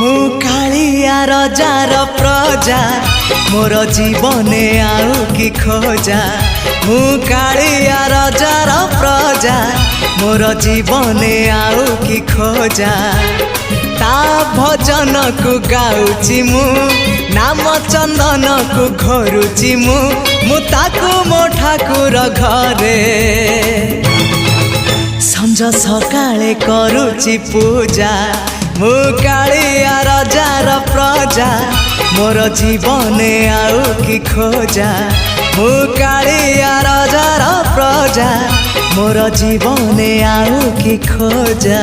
मु कालिया रजार प्रजा मोर जीवने आउ कि खोजा। मु कालिया रजार प्रजा मोर जीवने आउ कि खोजा। ता भजन को गाउची मु नाम चंदन को घरुची मु ताकू मो ठाकुर घरे संज सकाळे करुची पूजा। मु कालिया रजार प्रजा मोर जीवने आउ कि खोजा। मु कालिया रजार प्रजा मोर जीवने आउ कि खोजा।